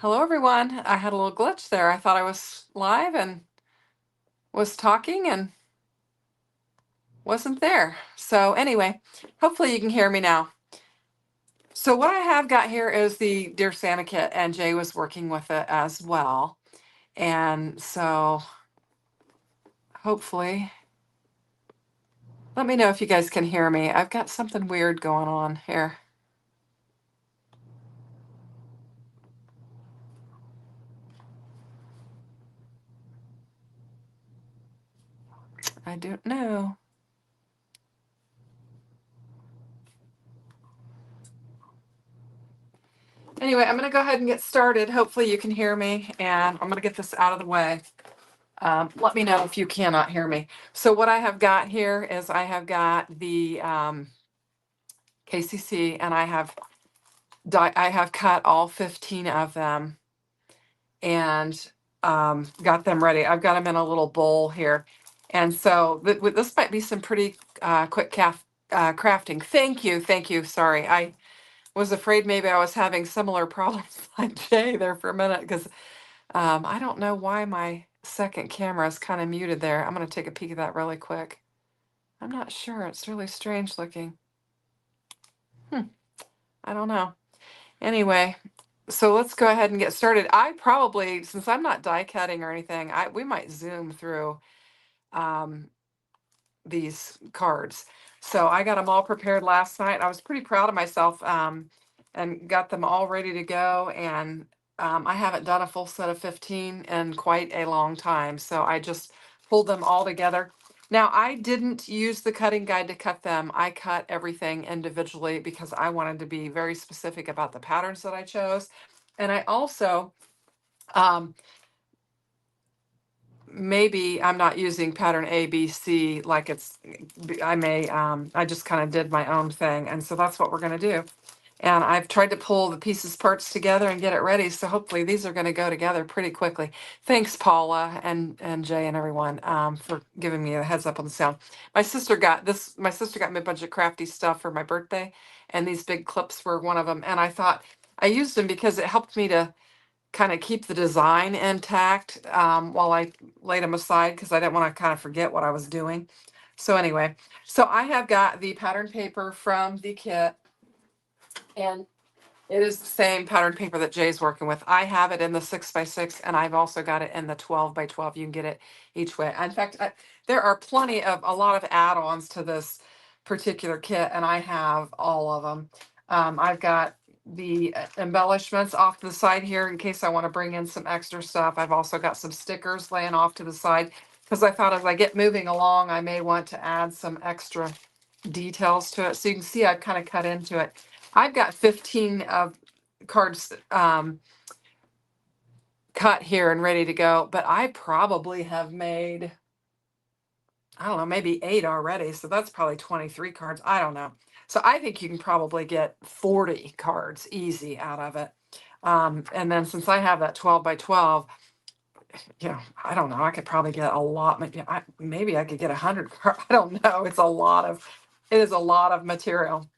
Hello, everyone. I had a little glitch there. I thought I was live and was talking and wasn't there. So anyway, hopefully you can hear me now. So what I have got here is the Dear Santa kit, and Jay was working with it as well. And so hopefully, let me know if you guys can hear me. I've got something weird going on here. I don't know. Anyway, I'm going to go ahead and get started. Hopefully you can hear me, and I'm going to get this out of the way. Let me know if you cannot hear me. So what I have got here is I have got the KCC, and I have cut all 15 of them and got them ready. I've got them in a little bowl here. And so this might be some pretty quick crafting. Thank you. Thank you. Sorry. I was afraid maybe I was having similar problems like Jay there for a minute because I don't know why my second camera is kind of muted there. I'm going to take a peek at that really quick. I'm not sure. It's really strange looking. I don't know. Anyway, so let's go ahead and get started. I probably, since I'm not die cutting or anything, we might zoom through um, these cards. So I got them all prepared last night. I was pretty proud of myself and got them all ready to go. And I haven't done a full set of 15 in quite a long time. So I just pulled them all together. Now, I didn't use the cutting guide to cut them. I cut everything individually because I wanted to be very specific about the patterns that I chose. And I also, um, maybe I'm not using pattern A, B, C like I just kind of did my own thing. And so that's what we're going to do. And I've tried to pull the parts together and get it ready. So hopefully these are going to go together pretty quickly. Thanks, Paula and Jay and everyone for giving me a heads up on the sound. My sister got me a bunch of crafty stuff for my birthday, and these big clips were one of them. And I thought I used them because it helped me to kind of keep the design intact while I laid them aside because I didn't want to kind of forget what I was doing. So anyway, so I have got the pattern paper from the kit, and it is the same pattern paper that Jay's working with. I have it in the 6x6, and I've also got it in the 12x12. You can get it each way. In fact, there are a lot of add-ons to this particular kit, and I have all of them. I've got the embellishments off to the side here in case I want to bring in some extra stuff. I've also got some stickers laying off to the side because I thought as I get moving along, I may want to add some extra details to it. So you can see I've kind of cut into it. I've got 15 of cards cut here and ready to go, but I probably have made, I don't know, maybe 8 already. So that's probably 23 cards. I don't know. So I think you can probably get 40 cards easy out of it. And then since I have that 12x12, I don't know, I could probably get a lot. Maybe I could get 100 cards. I don't know. It is a lot of material.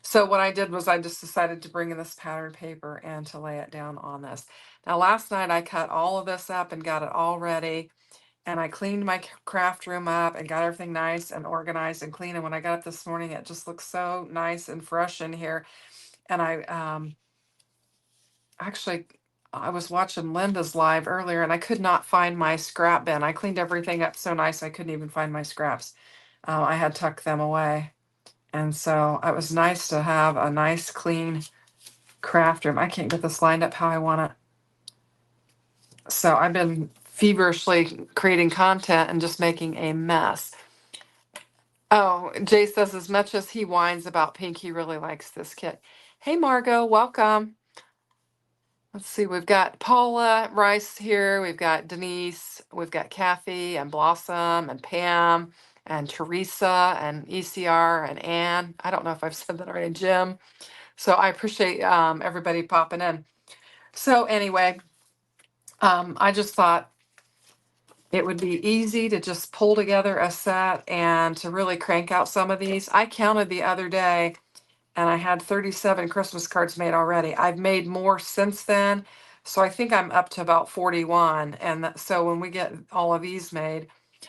So what I did was I just decided to bring in this pattern paper and to lay it down on this. Now last night I cut all of this up and got it all ready, and I cleaned my craft room up and got everything nice and organized and clean. And when I got up this morning, it just looks so nice and fresh in here. And actually I was watching Linda's live earlier and I could not find my scrap bin. I cleaned everything up so nice I couldn't even find my scraps. I had tucked them away. And so it was nice to have a nice clean craft room. I can't get this lined up how I want it. So I've been feverishly creating content and just making a mess. Oh, Jay says as much as he whines about pink, he really likes this kit. Hey, Margot, welcome. Let's see, we've got Paula Rice here. We've got Denise. We've got Kathy and Blossom and Pam and Teresa and ECR and Ann. I don't know if I've said that already, Jim. So I appreciate everybody popping in. So anyway, I just thought it would be easy to just pull together a set and to really crank out some of these. I counted the other day, and I had 37 Christmas cards made already. I've made more since then, so I think I'm up to about 41. And so when we get all of these made,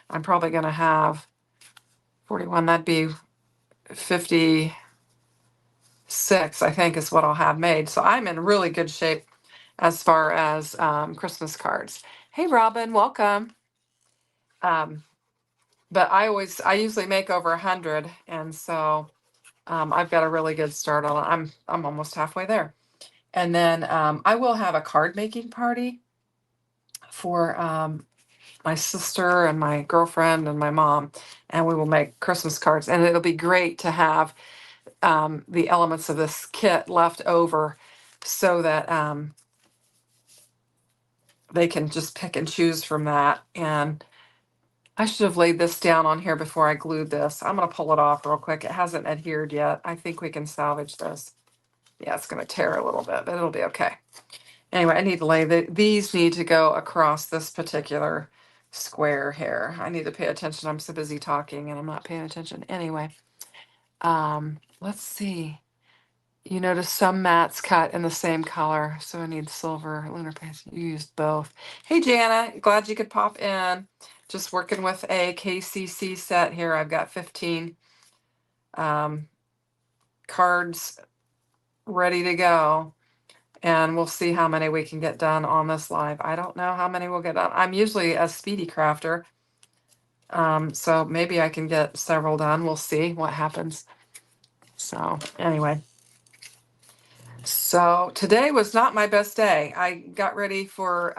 I'm probably going to have 41. That'd be 56, I think, is what I'll have made. So I'm in really good shape as far as Christmas cards. Hey, Robin, welcome. Um, but I usually make over 100, and so I've got a really good start on it. I'm almost halfway there. And then I will have a card making party for my sister and my girlfriend and my mom, and we will make Christmas cards. And it'll be great to have the elements of this kit left over so that they can just pick and choose from that. And I should have laid this down on here before I glued this. I'm going to pull it off real quick. It hasn't adhered yet. I think we can salvage this. Yeah, it's going to tear a little bit, but it'll be okay. Anyway, I need to lay these need to go across this particular square here. I need to pay attention. I'm so busy talking and I'm not paying attention. Anyway, let's see. You notice some mats cut in the same color, so I need silver lunar paste. You used both. Hey, Jana, glad you could pop in. Just working with a KCC set here. I've got 15 cards ready to go, and we'll see how many we can get done on this live. I don't know how many we'll get done. I'm usually a speedy crafter, so maybe I can get several done. We'll see what happens. So anyway. So today was not my best day. I got ready for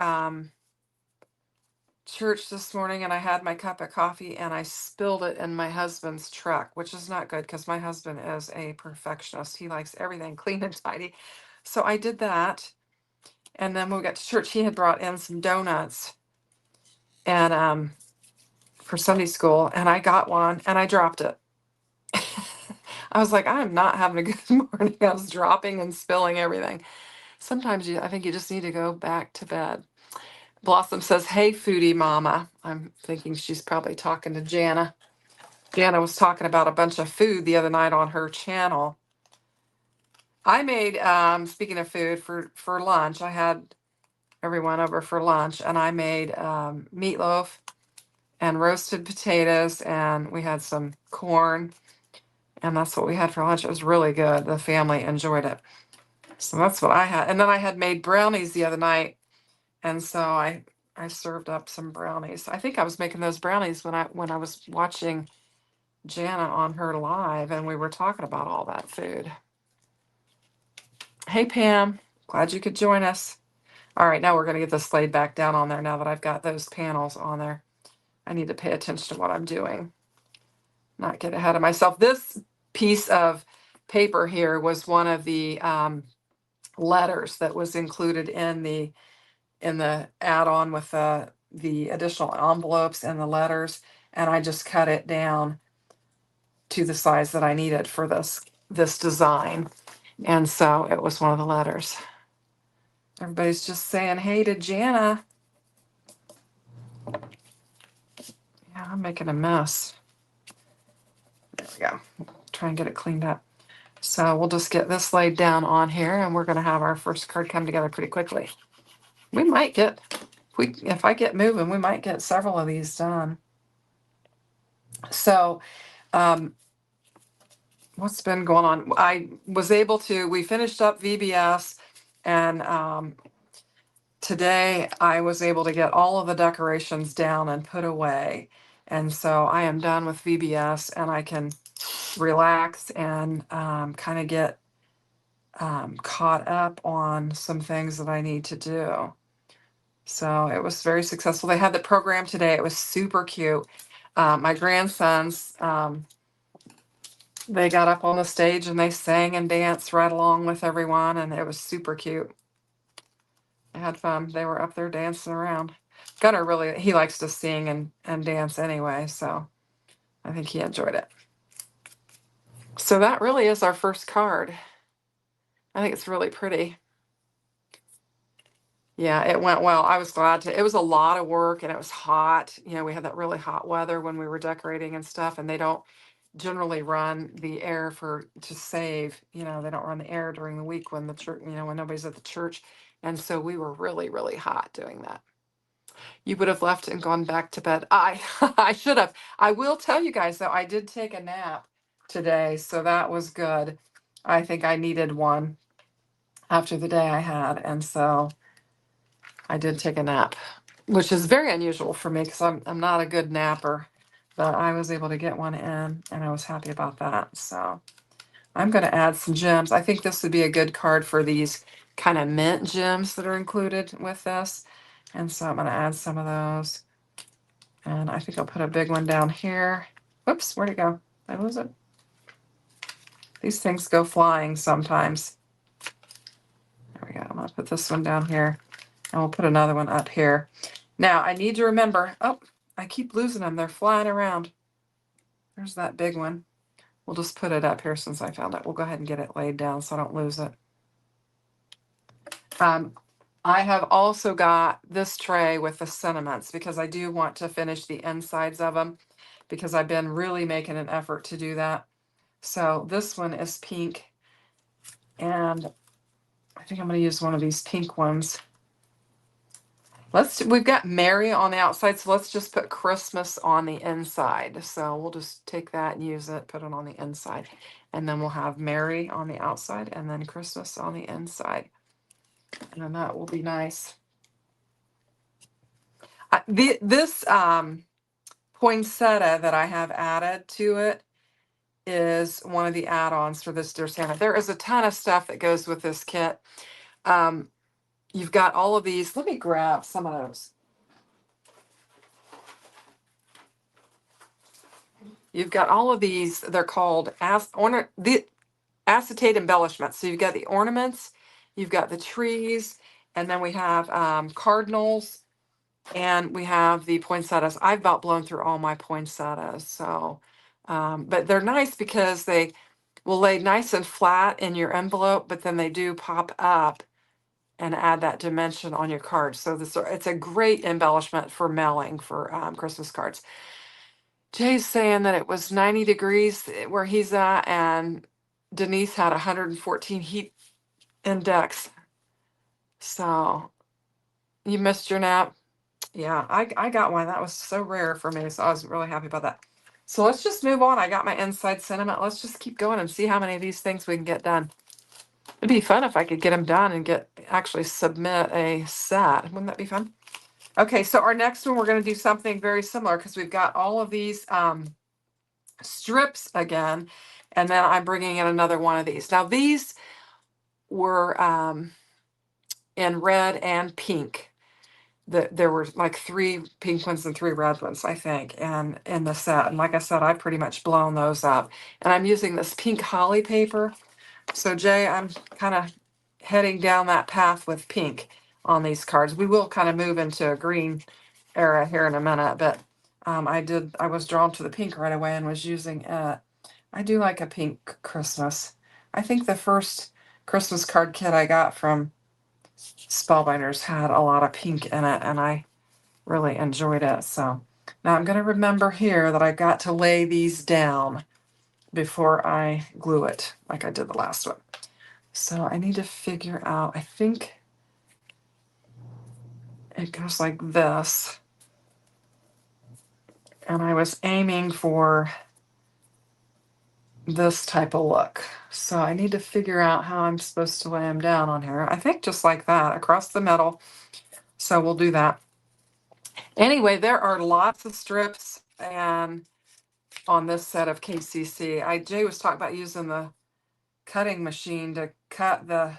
church this morning and I had my cup of coffee and I spilled it in my husband's truck, which is not good because my husband is a perfectionist. He likes everything clean and tidy. So I did that. And then when we got to church, he had brought in some donuts and for Sunday school, and I got one and I dropped it. I was like, I'm not having a good morning. I was dropping and spilling everything. Sometimes I think you just need to go back to bed. Blossom says, hey, foodie mama. I'm thinking she's probably talking to Jana. Jana was talking about a bunch of food the other night on her channel. I made, speaking of food, for lunch, I had everyone over for lunch, and I made meatloaf and roasted potatoes, and we had some corn, and that's what we had for lunch. It was really good. The family enjoyed it. So that's what I had. And then I had made brownies the other night, and so I served up some brownies. I think I was making those brownies when I was watching Jana on her live, and we were talking about all that food. Hey, Pam, glad you could join us. All right, now we're going to get this laid back down on there now that I've got those panels on there. I need to pay attention to what I'm doing, not get ahead of myself. This piece of paper here was one of the letters that was included in the add-on with the additional envelopes and the letters, and I just cut it down to the size that I needed for this design. And so it was one of the letters. Everybody's just saying hey to Jana. Yeah, I'm making a mess. There we go. Try and get it cleaned up. So we'll just get this laid down on here, and we're going to have our first card come together pretty quickly. We might get, if I get moving, we might get several of these done. So what's been going on? I was able to, we finished up VBS, and today I was able to get all of the decorations down and put away. And so I am done with VBS, and I can relax and kind of get caught up on some things that I need to do. So it was very successful. They had the program today. It was super cute. My grandsons, they got up on the stage and they sang and danced right along with everyone, and it was super cute. I had fun. They were up there dancing around. Gunnar really, he likes to sing and dance anyway, so I think he enjoyed it. So that really is our first card. I think it's really pretty. Yeah, it went well. I was glad to. It was a lot of work and it was hot. You know, we had that really hot weather when we were decorating and stuff, and they don't generally run the air to save, they don't run the air during the week when the church, when nobody's at the church. And so we were really, really hot doing that. You would have left and gone back to bed. I should have. I will tell you guys though, I did take a nap today, so that was good. I think I needed one after the day I had, and so I did take a nap, which is very unusual for me because I'm not a good napper, but I was able to get one in, and I was happy about that. So I'm going to add some gems. I think this would be a good card for these kind of mint gems that are included with this, and so I'm going to add some of those. And I think I'll put a big one down here. Whoops, where'd it go? Did I lose it? These things go flying sometimes. There we go. I'm going to put this one down here, and we'll put another one up here. Now, I need to remember, oh, I keep losing them. They're flying around. There's that big one. We'll just put it up here since I found it. We'll go ahead and get it laid down so I don't lose it. I have also got this tray with the sentiments because I do want to finish the insides of them because I've been really making an effort to do that. So this one is pink, and I think I'm going to use one of these pink ones. We've got Merry on the outside, so let's just put Christmas on the inside. So we'll just take that and use it, put it on the inside. And then we'll have Merry on the outside and then Christmas on the inside. And then that will be nice. This poinsettia that I have added to it is one of the add-ons for this Dear Santa. There is a ton of stuff that goes with this kit. You've got all of these. Let me grab some of those. You've got all of these. They're called the acetate embellishments. So you've got the ornaments, you've got the trees, and then we have cardinals, and we have the poinsettias. I've about blown through all my poinsettias. So, but they're nice because they will lay nice and flat in your envelope, but then they do pop up and add that dimension on your card. So it's a great embellishment for mailing for Christmas cards. Jay's saying that it was 90 degrees where he's at, and Denise had 114 heat index. So you missed your nap. Yeah, I got one. That was so rare for me, so I was really happy about that. So let's just move on. I got my inside sentiment. Let's just keep going and see how many of these things we can get done. It'd be fun if I could get them done and actually submit a set. Wouldn't that be fun? Okay, so our next one, we're going to do something very similar because we've got all of these strips again, and then I'm bringing in another one of these. Now these were in red and pink. There were like 3 pink ones and 3 red ones, I think, and in the set. And like I said, I've pretty much blown those up. And I'm using this pink holly paper. So Jay, I'm kind of heading down that path with pink on these cards. We will kind of move into a green era here in a minute, but I was drawn to the pink right away and was using it. I do like a pink Christmas. I think the first Christmas card kit I got from Spellbinders had a lot of pink in it, and I really enjoyed it. So now I'm going to remember here that I've got to lay these down before I glue it like I did the last one. So I need to figure out, I think it goes like this. And I was aiming for this type of look. So I need to figure out how I'm supposed to lay them down on here. I think just like that, across the middle. So we'll do that. Anyway, there are lots of strips and on this set of KCC. Jay was talking about using the cutting machine to cut the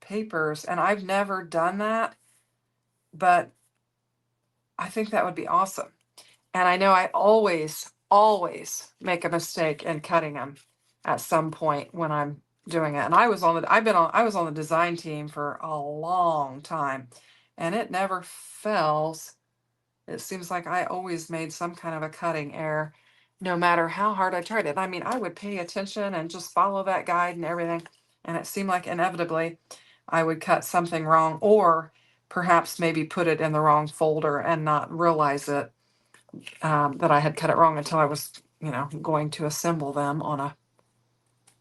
papers, and I've never done that, but I think that would be awesome. And I know I always make a mistake in cutting them at some point when I'm doing it. And I was on the design team for a long time, and it never fails. It seems like I always made some kind of a cutting error, no matter how hard I tried it. I mean, I would pay attention and just follow that guide and everything, and it seemed like inevitably I would cut something wrong, or perhaps maybe put it in the wrong folder and not realize it, that I had cut it wrong until I was, you know, going to assemble them on a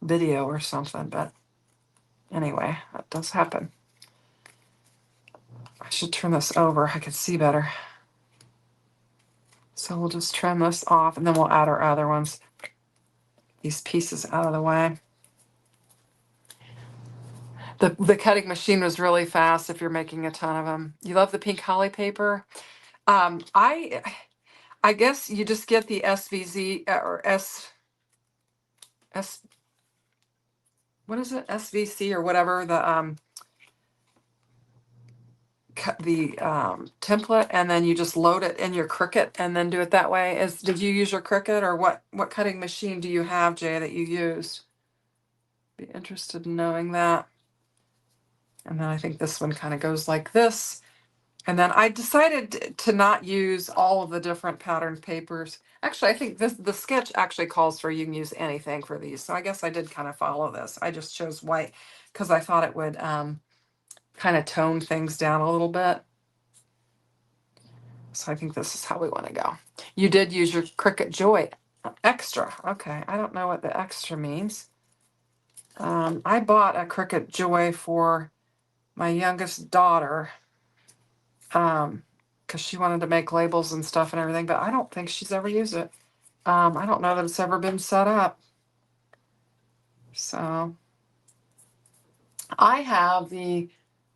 video or something. But anyway, that does happen. I should turn this over. I can see better. So we'll just trim this off and then we'll add our other ones. These pieces out of the way. The cutting machine was really fast if you're making a ton of them. You love the pink holly paper? I guess you just get the SVZ or S what is it? SVC or whatever the template, and then you just load it in your Cricut and then do it that way. Did you use your Cricut, or what cutting machine do you have, Jay, that you used? Be interested in knowing that. And then I think this one kind of goes like this. And then I decided to not use all of the different patterned papers. Actually, I think the sketch actually calls for you can use anything for these. So I guess I did kind of follow this. I just chose white because I thought it would kind of tone things down a little bit. So I think this is how we want to go. You did use your Cricut Joy Extra. Okay, I don't know what the extra means. I bought a Cricut Joy for my youngest daughter because she wanted to make labels and stuff and everything, but I don't think she's ever used it. I don't know that it's ever been set up. So I have the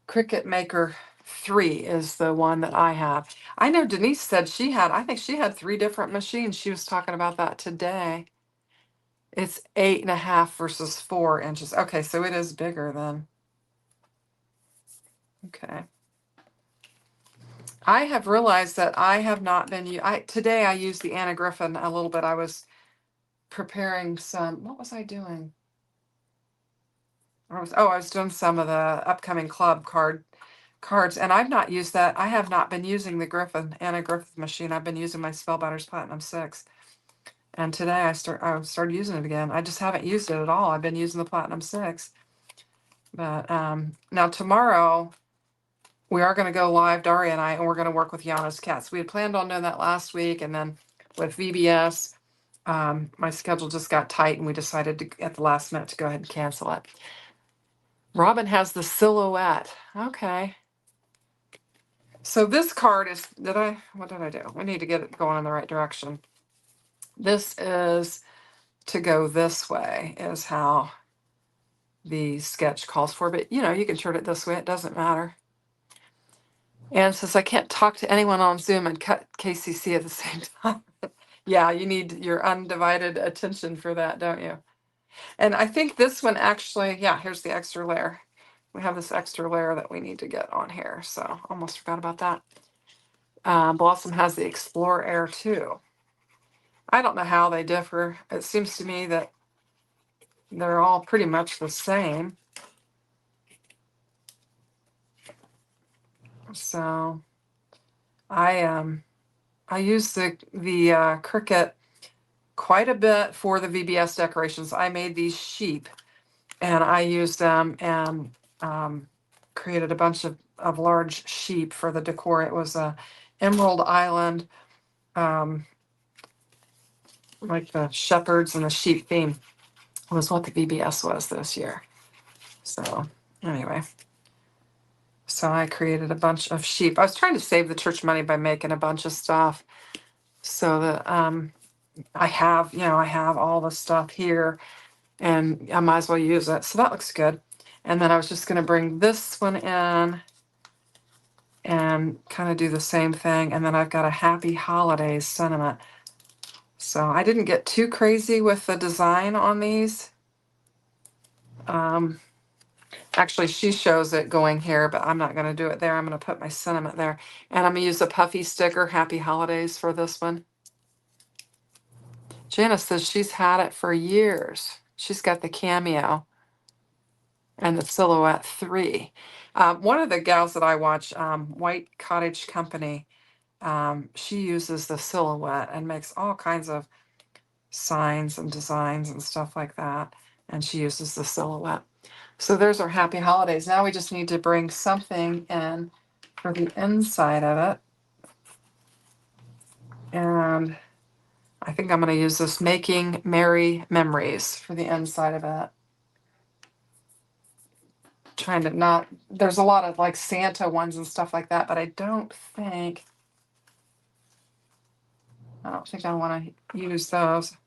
Cricut Maker 3 is the one that I have. I know Denise said I think she had 3 different machines. She was talking about that today. It's 8.5 versus 4 inches. Okay, so it is bigger then. Okay. I have realized that I have not been, today I used the Anna Griffin a little bit. I was preparing some, what was I doing? I was doing some of the upcoming club cards, and I've not used that. I have not been using the Anna Griffin machine. I've been using my Spellbinders Platinum 6. And today I started using it again. I just haven't used it at all. I've been using the Platinum 6. But now tomorrow we are going to go live, Daria and I, and we're going to work with Yana's cats. We had planned on doing that last week, and then with VBS, my schedule just got tight, and we decided to, at the last minute, to go ahead and cancel it. Robin has the silhouette. Okay. So this card is, what did I do? We need to get it going in the right direction. This is to go this way, is how the sketch calls for, but you know, you can turn it this way, it doesn't matter. And since I can't talk to anyone on Zoom and cut KCC at the same time, yeah, you need your undivided attention for that, don't you? And I think this one actually, yeah, here's the extra layer. We have this extra layer that we need to get on here, so almost forgot about that. Blossom has the Explore Air too. I don't know how they differ. It seems to me that they're all pretty much the same. So I use the Cricut quite a bit for the VBS decorations. I made these sheep, and I used them and created a bunch of large sheep for the decor. It was a Emerald Island, like the shepherds and the sheep theme was what the VBS was this year. So anyway, so I created a bunch of sheep. I was trying to save the church money by making a bunch of stuff so that I have all the stuff here, and I might as well use it. So that looks good. And then I was just going to bring this one in and kind of do the same thing. And then I've got a Happy Holidays sentiment. So I didn't get too crazy with the design on these. Actually, she shows it going here, but I'm not going to do it there. I'm going to put my sentiment there. And I'm going to use a puffy sticker, Happy Holidays, for this one. Janice says she's had it for years. She's got the Cameo and the Silhouette 3. One of the gals that I watch, White Cottage Company, she uses the Silhouette and makes all kinds of signs and designs and stuff like that. And she uses the Silhouette. So there's our Happy Holidays. Now we just need to bring something in for the inside of it. And I think I'm going to use this Making Merry Memories for the inside of it. Trying to not, there's a lot of like Santa ones and stuff like that, but I don't think I want to use those.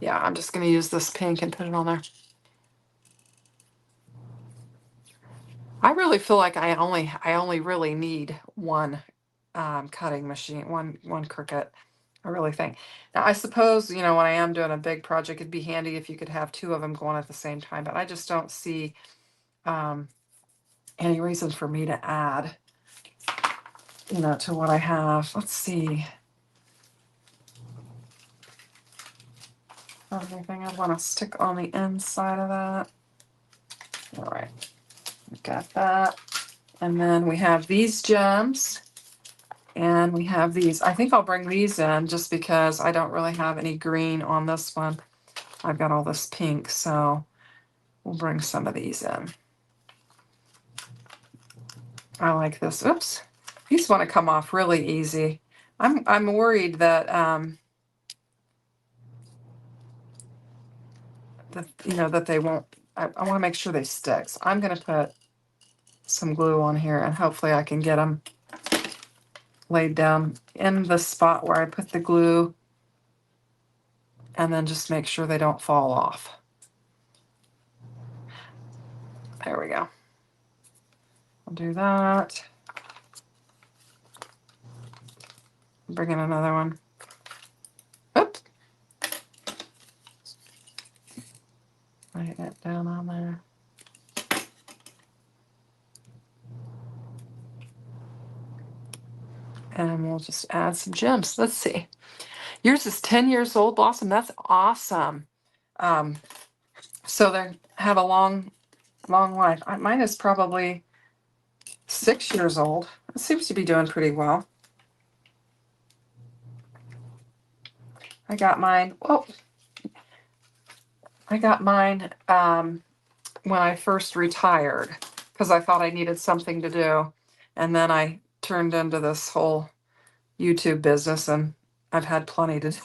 Yeah, I'm just going to use this pink and put it on there. I really feel like I only really need one cutting machine, one Cricut. I really think. Now, I suppose, when I am doing a big project, it'd be handy if you could have two of them going at the same time, but I just don't see any reason for me to add, to what I have. Let's see. Everything I want to stick on the inside of that. All right, got that. And then we have these gems. And we have these. I think I'll bring these in just because I don't really have any green on this one. I've got all this pink, so we'll bring some of these in. I like this. Oops. These want to come off really easy. I'm worried that that they won't. I want to make sure they stick. So I'm going to put some glue on here, and hopefully I can get them laid down in the spot where I put the glue, and then just make sure they don't fall off. There we go. I'll do that. Bring in another one. Oops. Lay it down on there. And we'll just add some gems. Let's see. Yours is 10 years old, Blossom. That's awesome. So they have a long life. Mine is probably 6 years old. It seems to be doing pretty well. I got mine. Oh, I got mine when I first retired because I thought I needed something to do. And then I turned into this whole YouTube business, and I've had plenty to do.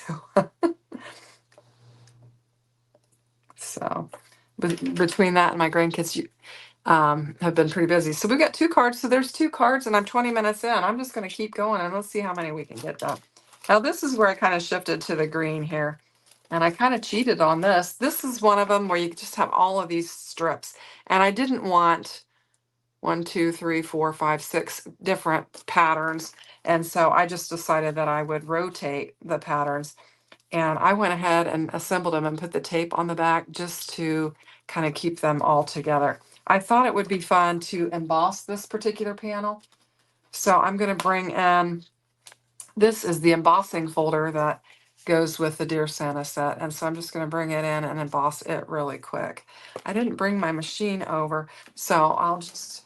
So between that and my grandkids have been pretty busy. So we've got 2 cards. So there's 2 cards, and I'm 20 minutes in. I'm just going to keep going, and let's see how many we can get done. Now this is where I kind of shifted to the green here, and I kind of cheated on this. This is one of them where you just have all of these strips, and I didn't want 1, 2, 3, 4, 5, 6 different patterns. And so I just decided that I would rotate the patterns. And I went ahead and assembled them and put the tape on the back just to kind of keep them all together. I thought it would be fun to emboss this particular panel. So I'm going to bring in, this is the embossing folder that goes with the Dear Santa set. And so I'm just going to bring it in and emboss it really quick. I didn't bring my machine over, so I'll just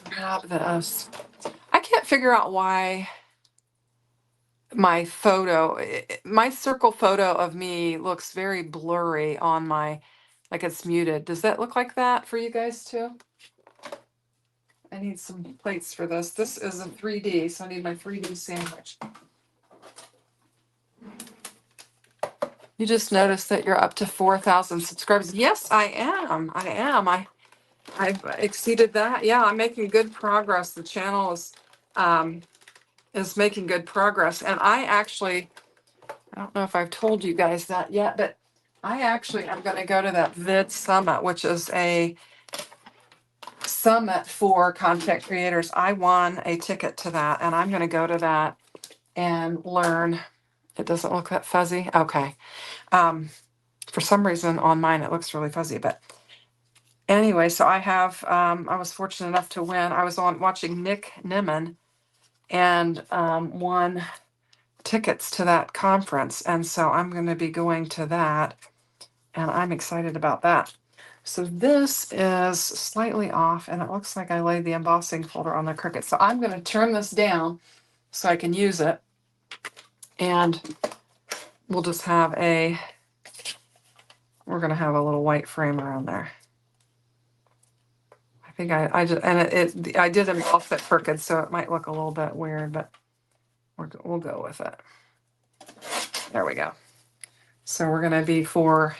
grab this. I can't figure out why my circle photo of me looks very blurry on my, like it's muted. Does that look like that for you guys too? I need some plates for this. This is a 3D, so I need my 3D sandwich. You just noticed that you're up to 4,000 subscribers. Yes, I am. I've exceeded that. Yeah, I'm making good progress. The channel is making good progress. And I don't know if I've told you guys that yet, but I actually am going to go to that Vid Summit, which is a summit for content creators. I won a ticket to that, and I'm going to go to that and learn. It doesn't look that fuzzy. Okay. For some reason on mine, it looks really fuzzy, but anyway, so I was fortunate enough to win. I was watching Nick Nimmin and won tickets to that conference. And so I'm going to be going to that, and I'm excited about that. So this is slightly off, and it looks like I laid the embossing folder on the Cricut. So I'm going to turn this down so I can use it, and we'll just have we're going to have a little white frame around there. think I just, and I did emboss it crooked, so it might look a little bit weird, but we'll go with it. There we go. So we're gonna be 4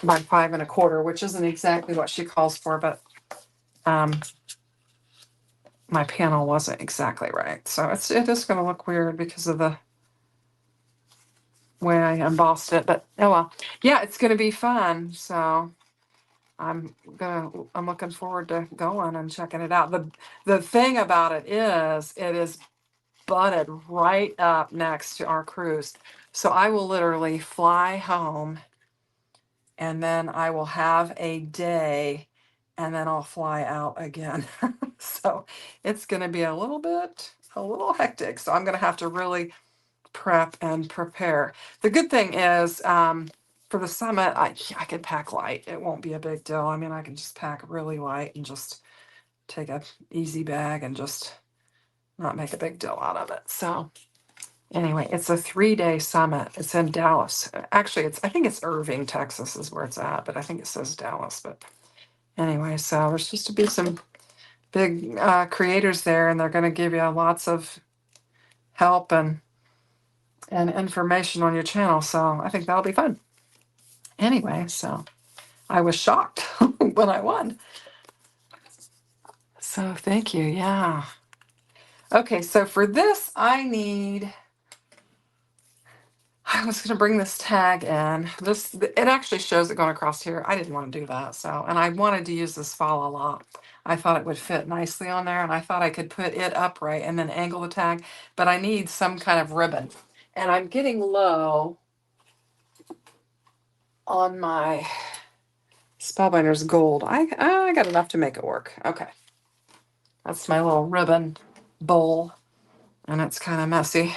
by 5 1/4, which isn't exactly what she calls for, but my panel wasn't exactly right. So it is gonna look weird because of the way I embossed it, but oh well. Yeah, it's gonna be fun. So I'm looking forward to going and checking it out. The thing about it is butted right up next to our cruise. So I will literally fly home and then I will have a day and then I'll fly out again. So it's going to be a little hectic. So I'm going to have to really prep and prepare. The good thing is, for the summit, I can pack light. It won't be a big deal. I mean, I can just pack really light and just take a easy bag and just not make a big deal out of it. So anyway, it's a 3-day summit. It's in Dallas. Actually, I think it's Irving, Texas is where it's at, but I think it says Dallas. But anyway, so there's supposed to be some big creators there, and they're going to give you lots of help and information on your channel. So I think that'll be fun. Anyway, so I was shocked when I won. So thank you. Yeah. Okay, so for this, I was going to bring this tag in. It actually shows it going across here. I didn't want to do that. So, and I wanted to use this fa la la. I thought it would fit nicely on there, and I thought I could put it upright and then angle the tag, but I need some kind of ribbon. And I'm getting low on my Spellbinders Gold. I got enough to make it work. Okay. That's my little ribbon bowl, and it's kind of messy.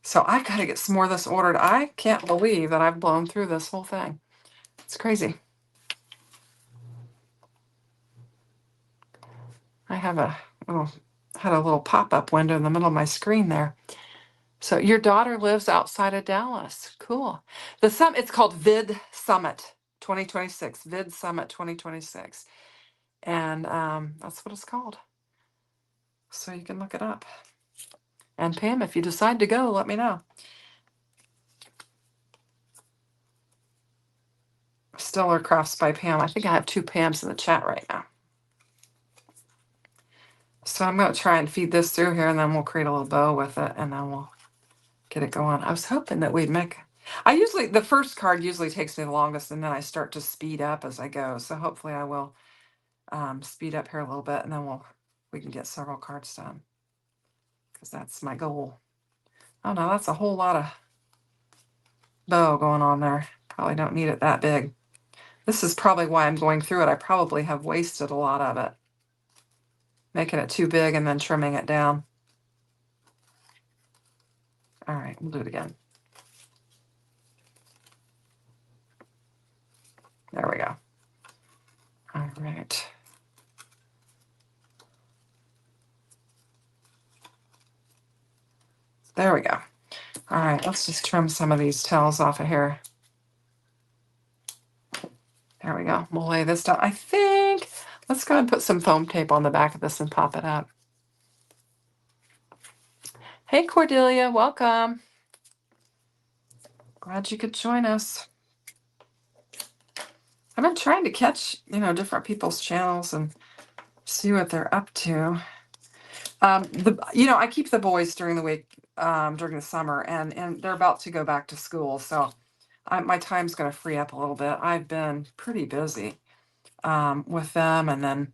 So I got to get some more of this ordered. I can't believe that I've blown through this whole thing. It's crazy. I have had a little pop-up window in the middle of my screen there. So your daughter lives outside of Dallas. Cool. It's called Vid Summit 2026. Vid Summit 2026. And that's what it's called. So you can look it up. And Pam, if you decide to go, let me know. Stellar Crafts by Pam. I think I have 2 Pams in the chat right now. So I'm going to try and feed this through here, and then we'll create a little bow with it, and then we'll get it going. I was hoping that we'd make... the first card usually takes me the longest, and then I start to speed up as I go. So hopefully I will speed up here a little bit, and then we can get several cards done, because that's my goal. Oh no, that's a whole lot of bow going on there. Probably don't need it that big. This is probably why I'm going through it. I probably have wasted a lot of it, making it too big and then trimming it down. All right, we'll do it again. There we go. All right. There we go. All right, let's just trim some of these tails off of here. There we go. We'll lay this down. I think, let's go and put some foam tape on the back of this and pop it up. Hey, Cordelia, welcome. Glad you could join us. I've been trying to catch, different people's channels and see what they're up to. I keep the boys during the week, during the summer, and they're about to go back to school. So my time's going to free up a little bit. I've been pretty busy with them, and then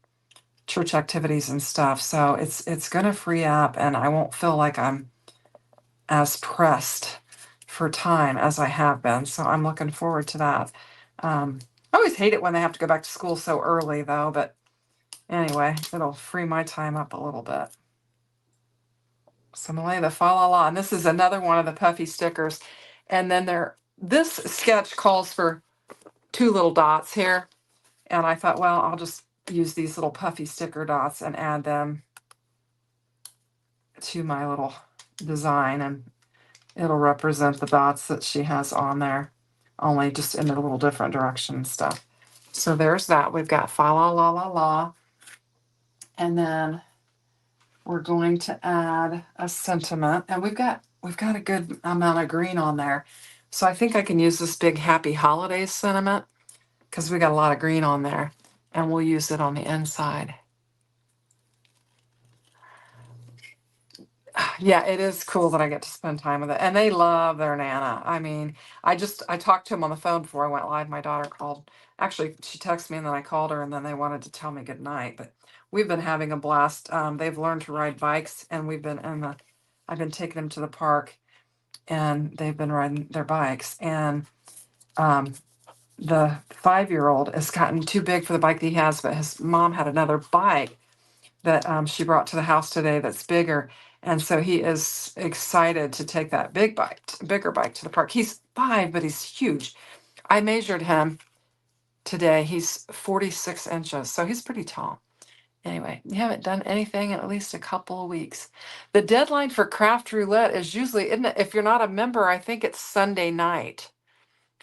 church activities and stuff. So it's going to free up, and I won't feel like I'm as pressed for time as I have been. So I'm looking forward to that. I always hate it when they have to go back to school so early, though. But anyway, it'll free my time up a little bit. So I'm going to lay the fa la la, and this is another one of the puffy stickers. And then this sketch calls for 2 little dots here. And I thought, well, I'll just use these little puffy sticker dots and add them to my little design, and it'll represent the dots that she has on there, only just in a little different direction and stuff. So there's that. We've got fa la la la la. And then we're going to add a sentiment, and we've got a good amount of green on there. So I think I can use this big happy holidays sentiment because we got a lot of green on there, and we'll use it on the inside. Yeah, it is cool that I get to spend time with it. And they love their Nana. I mean, I talked to him on the phone before I went live. My daughter called. Actually, she texted me and then I called her and then they wanted to tell me good night. But we've been having a blast. They've learned to ride bikes and I've been taking them to the park and they've been riding their bikes. And the 5-year-old has gotten too big for the bike that he has, but his mom had another bike that she brought to the house today that's bigger. And so he is excited to take that bigger bike to the park. He's 5, but he's huge. I measured him today. He's 46 inches, so he's pretty tall. Anyway, you haven't done anything in at least a couple of weeks. The deadline for Craft Roulette is usually, isn't it? If you're not a member, I think it's Sunday night,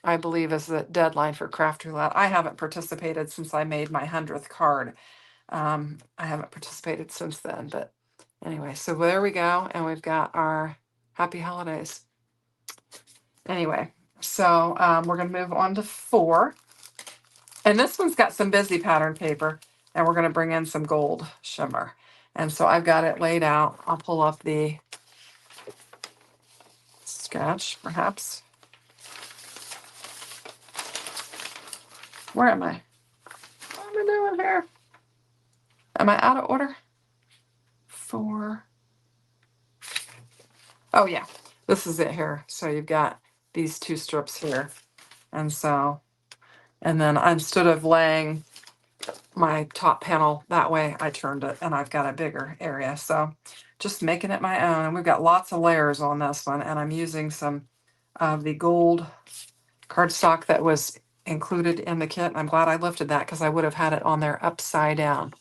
I believe, is the deadline for Craft Roulette. I haven't participated since I made my 100th card. I haven't participated since then, but anyway, so there we go. And we've got our happy holidays. Anyway, so we're going to move on to 4. And this one's got some busy pattern paper, and we're going to bring in some gold shimmer. And so I've got it laid out. I'll pull up the sketch, perhaps. Where am I? What am I doing here? Am I out of order? 4. Oh, yeah, this is it here. So you've got these 2 strips here. And so, and then instead of laying my top panel that way, I turned it and I've got a bigger area. So just making it my own. And we've got lots of layers on this one. And I'm using some of the gold cardstock that was included in the kit. And I'm glad I lifted that because I would have had it on there upside down.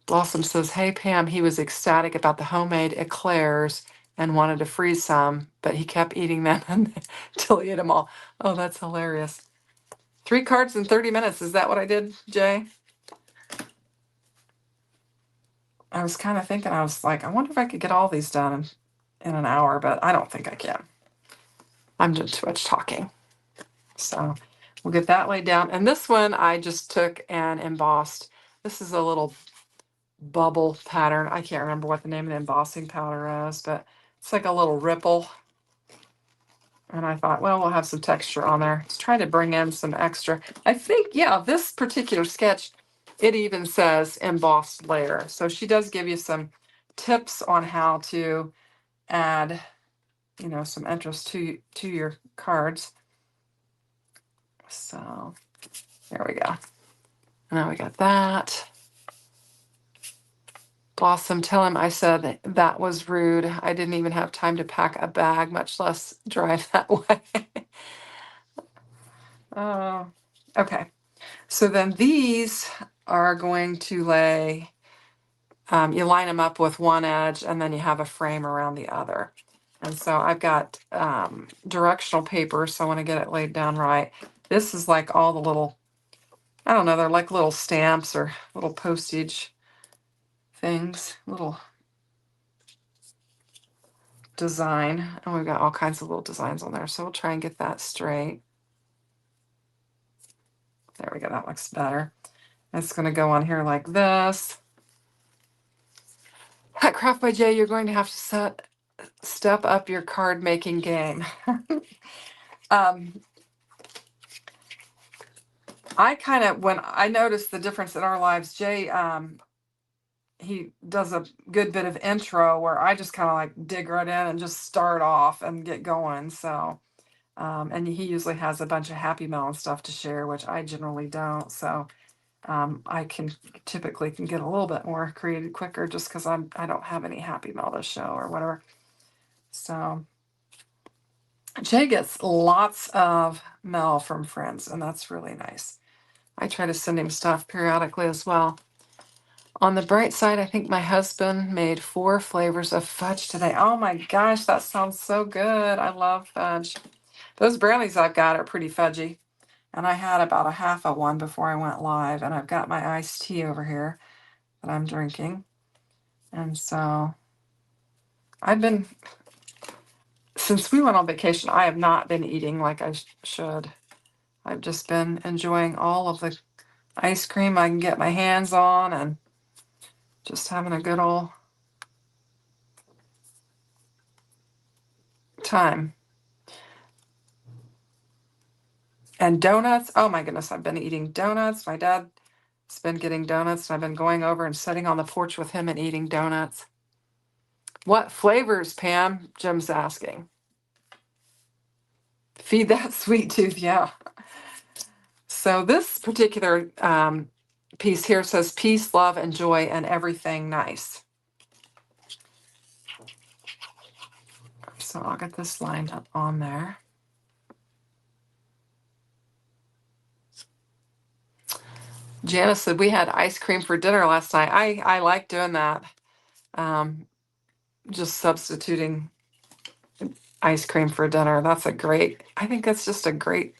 Blossom says, hey, Pam, he was ecstatic about the homemade eclairs and wanted to freeze some, but he kept eating them until he ate them all. Oh, that's hilarious. 3 cards in 30 minutes. Is that what I did, Jay? I was kind of thinking, I was like, I wonder if I could get all these done in an hour, but I don't think I can. I'm just too much talking. So we'll get that laid down. And this one I just took and embossed. This is a little bubble pattern. I can't remember what the name of the embossing powder is, but it's like a little ripple. And I thought, well, we'll have some texture on there. Let's try to bring in some extra. I think, yeah, this particular sketch, it even says embossed layer. So she does give you some tips on how to add, you know, some interest to your cards. So there we go. And now we got that. Blossom, tell him I said that was rude. I didn't even have time to pack a bag, much less drive that way. Okay. So then these are going to lay, you line them up with one edge and then you have a frame around the other. And so I've got directional paper, so I want to get it laid down right. This is like all the little, I don't know, they're like little stamps or little postage things, little design. And we've got all kinds of little designs on there. So we'll try and get that straight. There we go, that looks better. It's going to go on here like this. At Craft by Jay, you're going to have to step up your card making game. I kind of, when I noticed the difference in our lives, Jay, he does a good bit of intro where I just kind of like dig right in and just start off and get going. So, and he usually has a bunch of Happy Mail and stuff to share, which I generally don't. So I typically can get a little bit more created quicker just because I don't have any Happy Mail to show or whatever. So Jay gets lots of mail from friends, and that's really nice. I try to send him stuff periodically as well. On the bright side, I think my husband made 4 flavors of fudge today. Oh my gosh, that sounds so good. I love fudge. Those brownies I've got are pretty fudgy. And I had about a half of one before I went live, and I've got my iced tea over here that I'm drinking. And so I've been, since we went on vacation, I have not been eating like I should. I've just been enjoying all of the ice cream I can get my hands on and just having a good old time. And donuts. Oh my goodness, I've been eating donuts. My dad's been getting donuts, and I've been going over and sitting on the porch with him and eating donuts. What flavors, Pam? Jim's asking. Feed that sweet tooth, yeah. So this particular piece here says peace, love, and joy, and everything nice. So I'll get this lined up on there. Janice said we had ice cream for dinner last night. I like doing that. Just substituting ice cream for dinner. That's I think that's just a great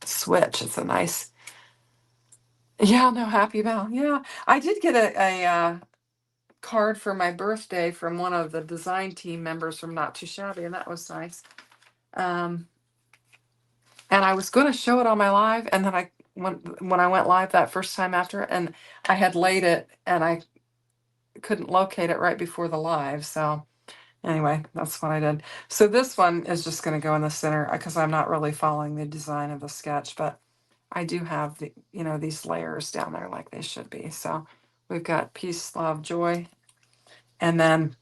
switch. It's a nice, yeah, no, happy Val. Yeah, I did get a card for my birthday from one of the design team members from Not Too Shabby, and that was nice. And I was going to show it on my live, and then when I went live that first time after, and I had laid it, and I couldn't locate it right before the live. So anyway, that's what I did. So this one is just going to go in the center because I'm not really following the design of the sketch, but I do have these layers down there like they should be. So we've got peace, love, joy, and then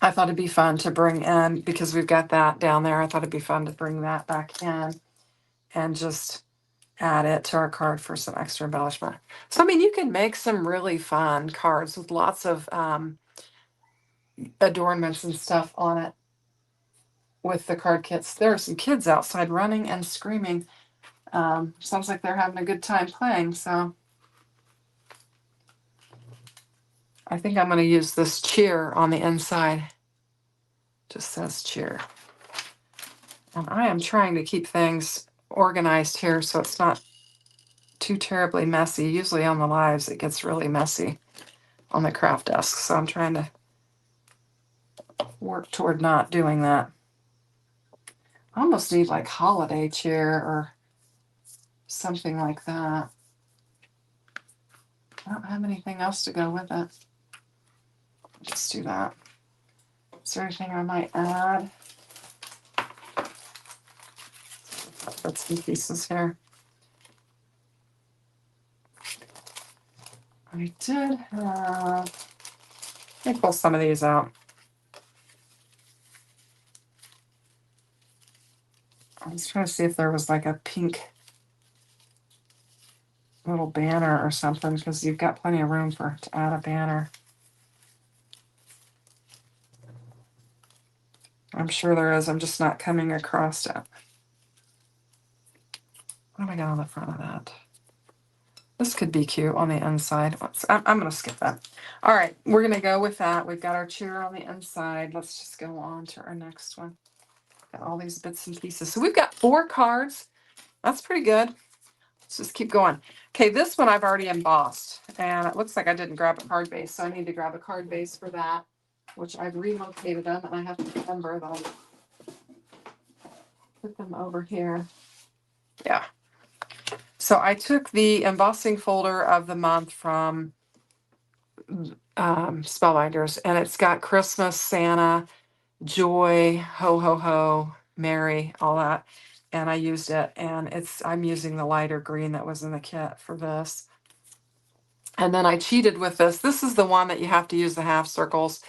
I thought it'd be fun to bring in, because we've got that down there, I thought it'd be fun to bring that back in and just add it to our card for some extra embellishment. So, I mean, you can make some really fun cards with lots of adornments and stuff on it with the card kits. There are some kids outside running and screaming. Sounds like they're having a good time playing. So I think I'm going to use this cheer on the inside. Just says cheer. And I am trying to keep things organized here so it's not too terribly messy. Usually on the lives it gets really messy on the craft desk. So I'm trying to work toward not doing that. I almost need like holiday cheer or something like that. I don't have anything else to go with it. Just do that. Is there anything I might add? Put some pieces here. I did have, let me pull some of these out. I was trying to see if there was like a pink little banner or something, because you've got plenty of room to add a banner. I'm sure there is. I'm just not coming across it. What have I got on the front of that? This could be cute on the inside. I'm going to skip that. All right, we're going to go with that. We've got our cheer on the inside. Let's just go on to our next one. Got all these bits and pieces. So we've got 4 cards. That's pretty good. Let's just keep going. Okay, this one I've already embossed, and it looks like I didn't grab a card base, so I need to grab a card base for that, which I've relocated them, and I have to remember that I put them over here. Yeah. So I took the embossing folder of the month from Spellbinders, and it's got Christmas, Santa, joy, ho ho ho, Merry, all that. And I used it, and I'm using the lighter green that was in the kit for this. And then I cheated with this. This is the one that you have to use the half circles,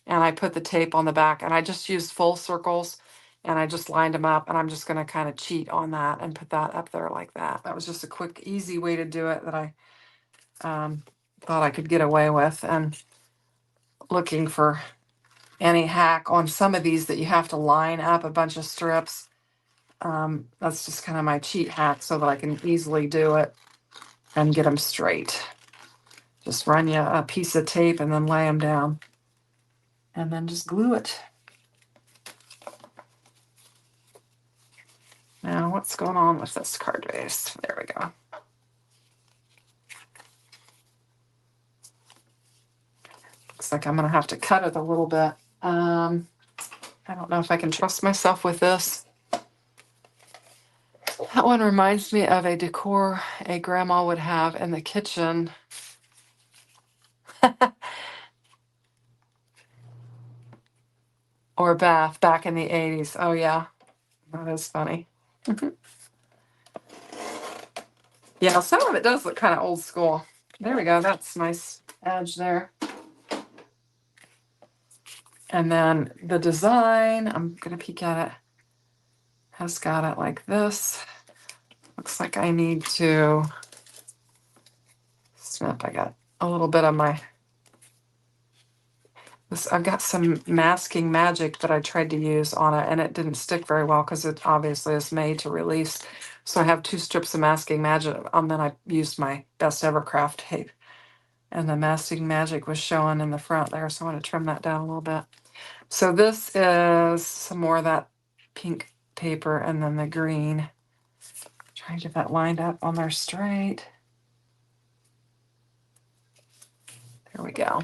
and I put the tape on the back, and I just used full circles, and I just lined them up, and I'm just going to kind of cheat on that and put that up there like that. That was just a quick, easy way to do it that I thought I could get away with, and looking for any hack on some of these that you have to line up a bunch of strips. That's just kind of my cheat hack so that I can easily do it and get them straight. Just run you a piece of tape and then lay them down, and then just glue it. Now, what's going on with this card base. There we go. Looks like I'm going to have to cut it a little bit. I don't know if I can trust myself with this. That one reminds me of a decor a grandma would have in the kitchen. Or bath back in the 80s. Oh, yeah. That is funny. Yeah, some of it does look kind of old school. There we go. That's nice edge there. And then the design, I'm going to peek at it, has got it like this. Looks like I need to snip. I got a little bit of my, I've got some masking magic that I tried to use on it, and it didn't stick very well because it obviously is made to release. So I have 2 strips of masking magic, and then I used my best ever craft tape. And the masking magic was showing in the front there, so I want to trim that down a little bit. So this is some more of that pink paper and then the green. Try and get that lined up on there straight. There we go.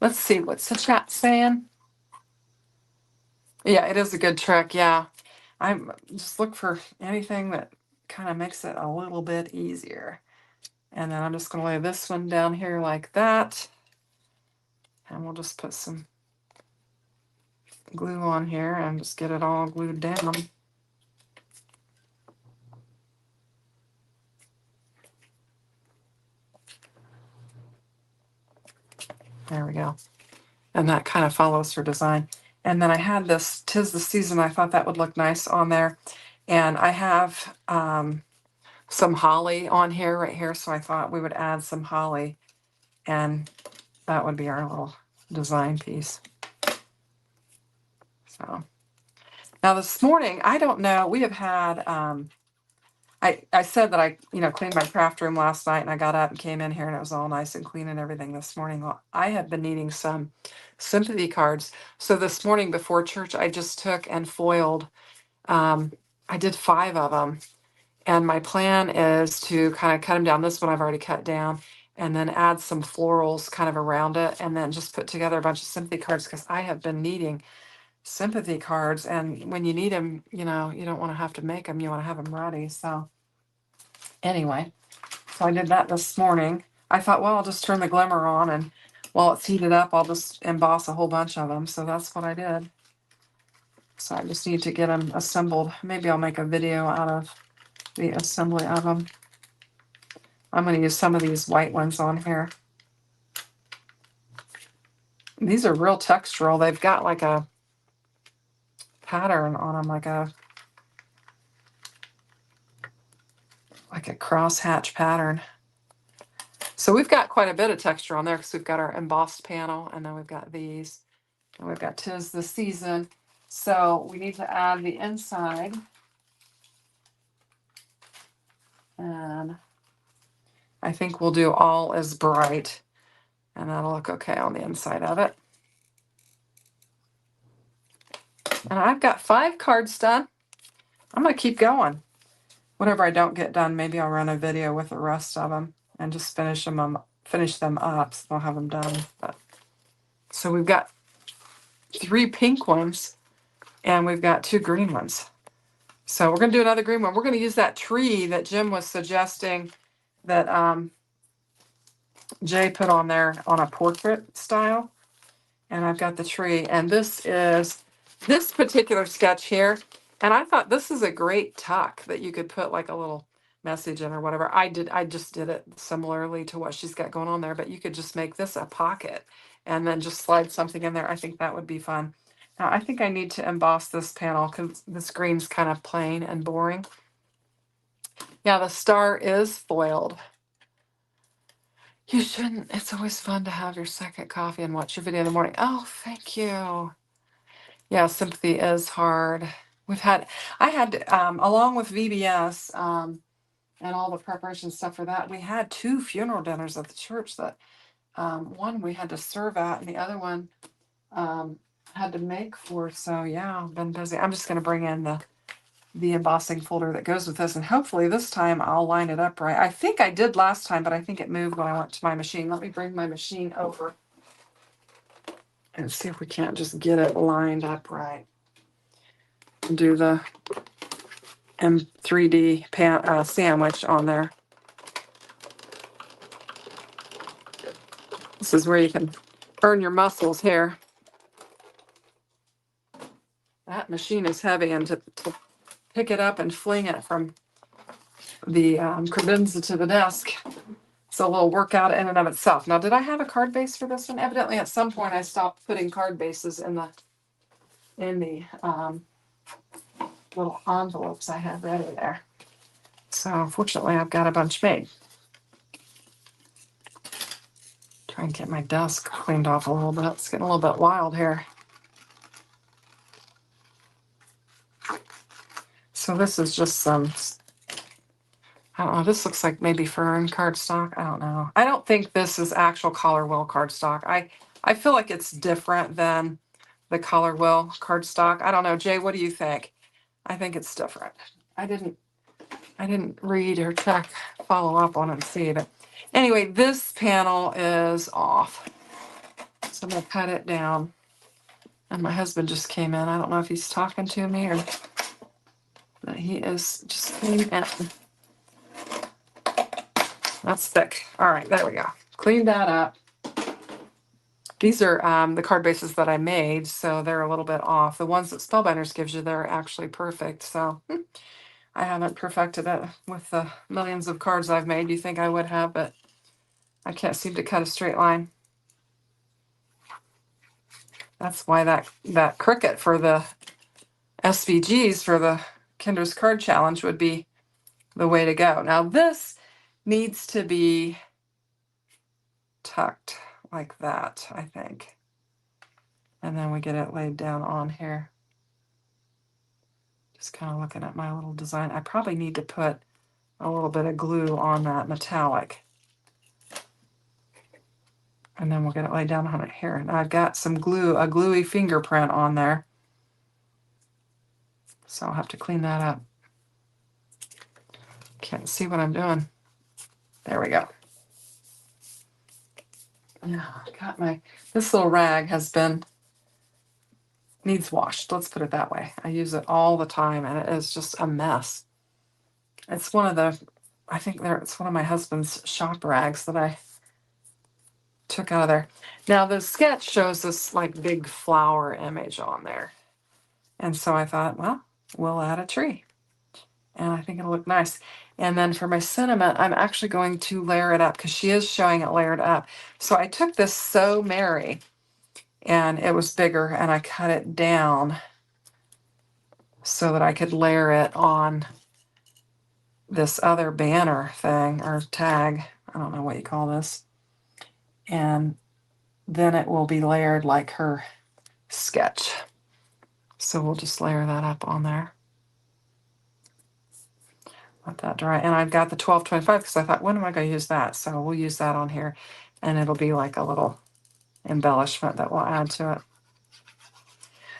Let's see, what's the chat saying? Yeah, it is a good trick, yeah. I'm just look for anything that kind of makes it a little bit easier. And then I'm just going to lay this one down here like that. And we'll just put some glue on here and just get it all glued down. There we go. And that kind of follows her design. And then I had this 'Tis the Season. I thought that would look nice on there. And I have some holly on here, right here. So I thought we would add some holly. And that would be our little design piece. So now this morning, I don't know, we have had, I said that I, cleaned my craft room last night and I got up and came in here and it was all nice and clean and everything this morning. Well, I have been needing some sympathy cards. So this morning before church, I just took and foiled, I did 5 of them. And my plan is to kind of cut them down. This one I've already cut down, and then add some florals kind of around it, and then just put together a bunch of sympathy cards because I have been needing sympathy cards. And when you need them, you don't want to have to make them. You want to have them ready. So anyway, so I did that this morning. I thought, well, I'll just turn the glimmer on, and while it's heated up, I'll just emboss a whole bunch of them. So that's what I did. So I just need to get them assembled. Maybe I'll make a video out of the assembly of them. I'm going to use some of these white ones on here. These are real textural. They've got like a pattern on them, like a crosshatch pattern. So we've got quite a bit of texture on there because we've got our embossed panel, and then we've got these, and we've got 'Tis the Season. So we need to add the inside. And I think we'll do All Is Bright, and that'll look okay on the inside of it. And I've got 5 cards done. I'm going to keep going. Whatever I don't get done, maybe I'll run a video with the rest of them and just finish them up so I'll have them done. But, so we've got 3 pink ones and we've got 2 green ones. So we're going to do another green one. We're going to use that tree that Jim was suggesting that Jay put on there on a portrait style. And I've got the tree. And this is this particular sketch here. And I thought this is a great tuck that you could put like a little message in or whatever. I just did it similarly to what she's got going on there. But you could just make this a pocket and then just slide something in there. I think that would be fun. Now, I think I need to emboss this panel because the screen's kind of plain and boring. Yeah, the star is foiled. You shouldn't. It's always fun to have your second coffee and watch your video in the morning. Oh, thank you. Yeah, sympathy is hard. I had, along with VBS and all the preparation stuff for that, we had 2 funeral dinners at the church that one we had to serve at and the other one had to make for. So yeah, I've been busy. I'm just going to bring in the the embossing folder that goes with this. And hopefully this time I'll line it up right. I think I did last time, but I think it moved when I went to my machine. Let me bring my machine over and see if we can't just get it lined up right. And do the M3D sandwich on there. This is where you can earn your muscles here. That machine is heavy, and to pick it up and fling it from the credenza to the desk, it's a little workout in and of itself. Now, did I have a card base for this one? Evidently, at some point, I stopped putting card bases in the little envelopes I had ready there. So, fortunately, I've got a bunch made. Try and get my desk cleaned off a little bit. It's getting a little bit wild here. So this is just some, I don't know, this looks like maybe fern cardstock. I don't know. I don't think this is actual color wheel cardstock. I feel like it's different than the color wheel cardstock. I don't know. Jay, what do you think? I think it's different. I didn't read or check, follow up on it and see it. Anyway, this panel is off. So I'm gonna cut it down. And my husband just came in. I don't know if he's talking to me or but he is just clean in. That's thick. All right, there we go. Clean that up. These are the card bases that I made, so they're a little bit off. The ones that Spellbinders gives you, they're actually perfect. So I haven't perfected it with the millions of cards I've made. You think I would have, but I can't seem to cut a straight line. That's why that Cricut for the SVGs for the Kendra's Card Challenge would be the way to go. Now this needs to be tucked like that, I think. And then we get it laid down on here. Just kind of looking at my little design. I probably need to put a little bit of glue on that metallic. And then we'll get it laid down on it here. And I've got some glue, a gluey fingerprint on there. So I'll have to clean that up. Can't see what I'm doing. There we go. Yeah, got this little rag needs washed. Let's put it that way. I use it all the time and it is just a mess. It's one of it's one of my husband's shop rags that I took out of there. Now the sketch shows this like big flower image on there. And so I thought, well, we'll add a tree. And I think it'll look nice. And then for my sentiment, I'm actually going to layer it up because she is showing it layered up. So I took this So Merry and it was bigger and I cut it down so that I could layer it on this other banner thing or tag. I don't know what you call this. And then it will be layered like her sketch. So we'll just layer that up on there. Let that dry. And I've got the 1225 because I thought, when am I going to use that? So we'll use that on here. And it'll be like a little embellishment that we'll add to it.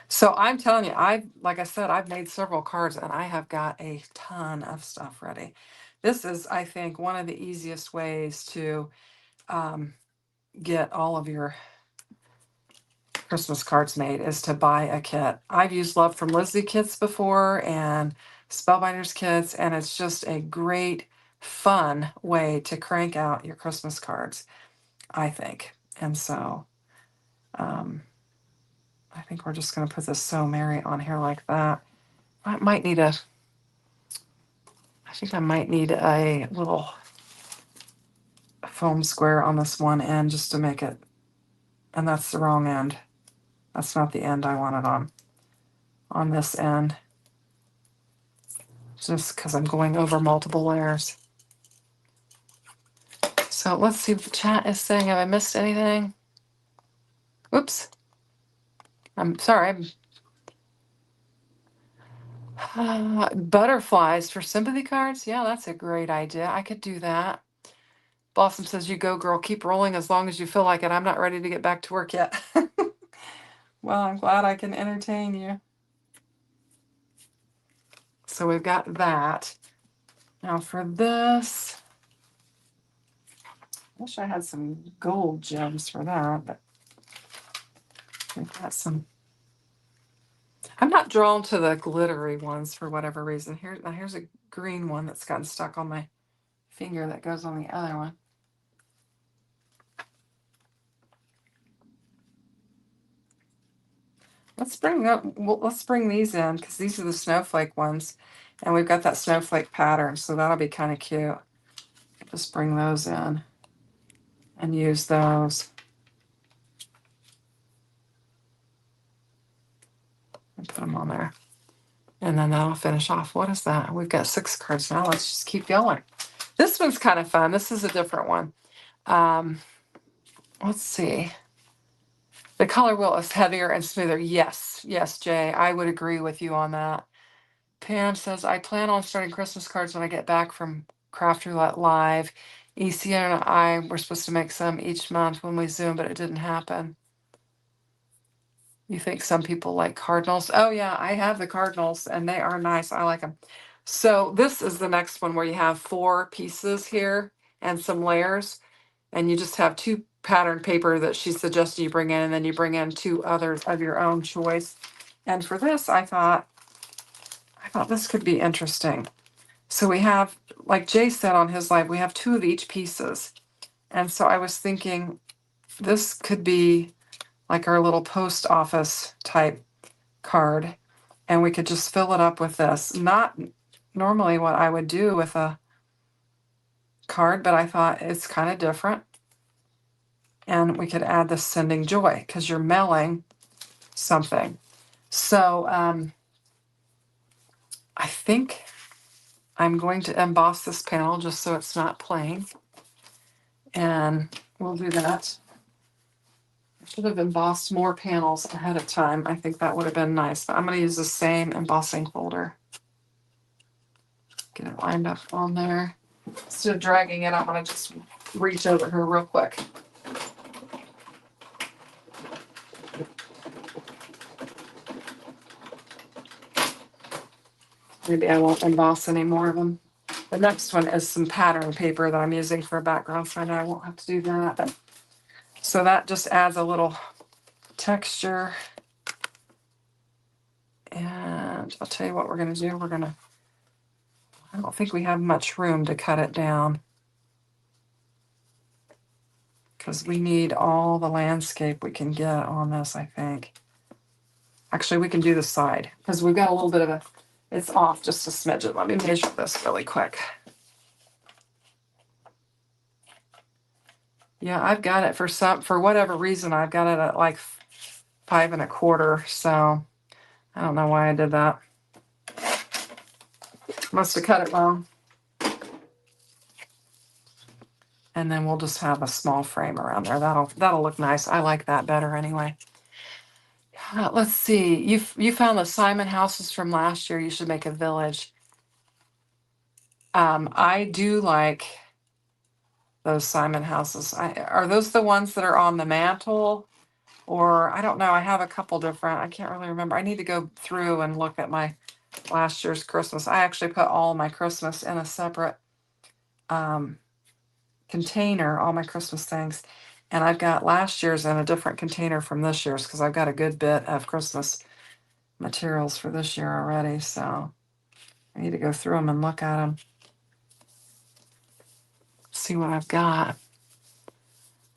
So I'm telling you, like I said, I've made several cards and I have got a ton of stuff ready. This is, I think, one of the easiest ways to get all of your Christmas cards made is to buy a kit. I've used Love from Lizzie kits before and Spellbinders kits, and it's just a great, fun way to crank out your Christmas cards, I think. And so I think we're just going to put this So Merry on here like that. I think I might need a little foam square on this one end just to make it, and that's the wrong end. That's not the end I want it on this end. Just because I'm going over multiple layers. So let's see what the chat is saying. Have I missed anything? Oops. I'm sorry. Butterflies for sympathy cards? Yeah, that's a great idea. I could do that. Blossom says, you go, girl. Keep rolling as long as you feel like it. I'm not ready to get back to work yet. Well, I'm glad I can entertain you. So we've got that. Now for this, I wish I had some gold gems for that, but we've got some. I'm not drawn to the glittery ones for whatever reason. Here's a green one that's gotten stuck on my finger that goes on the other one. Let's bring these in because these are the snowflake ones, and we've got that snowflake pattern, so that'll be kind of cute. Just bring those in and use those. And put them on there. And then that'll finish off. What is that? We've got 6 cards now. Let's just keep going. This one's kind of fun. This is a different one. Let's see. The color wheel is heavier and smoother. Yes, yes, Jay, I would agree with you on that. Pam says, I plan on starting Christmas cards when I get back from Craft Roulette Live. ECN and I were supposed to make some each month when we Zoom, but it didn't happen. You think some people like cardinals? Oh yeah, I have the cardinals and they are nice. I like them. So this is the next one where you have 4 pieces here and some layers, and you just have 2 pattern paper that she suggested you bring in, and then you bring in 2 others of your own choice. And for this, I thought this could be interesting. So we have, like Jay said on his live, we have 2 of each pieces. And so I was thinking this could be like our little post office type card, and we could just fill it up with this. Not normally what I would do with a card, but I thought it's kind of different. And we could add the sending joy because you're mailing something. So I think I'm going to emboss this panel just so it's not plain. And we'll do that. I should have embossed more panels ahead of time. I think that would have been nice, but I'm going to use the same embossing folder. Get it lined up on there. Instead of dragging it, I'm going to just reach over here real quick. Maybe I won't emboss any more of them. The next one is some pattern paper that I'm using for a background, so I know I won't have to do that. But, so that just adds a little texture. And I'll tell you what we're going to do. I don't think we have much room to cut it down, because we need all the landscape we can get on this, I think. Actually, we can do the side because we've got a little bit of it's off just a smidgen. Let me measure this really quick. Yeah, I've got it for whatever reason, I've got it at like 5 1/4. So I don't know why I did that. Must have cut it wrong. And then we'll just have a small frame around there. That'll look nice. I like that better anyway. Let's see. You found the Simon houses from last year. You should make a village. I do like those Simon houses. Are those the ones that are on the mantle? Or I don't know. I have a couple different. I can't really remember. I need to go through and look at my last year's Christmas. I actually put all my Christmas in a separate container, all my Christmas things. And I've got last year's in a different container from this year's because I've got a good bit of Christmas materials for this year already. So I need to go through them and look at them. See what I've got.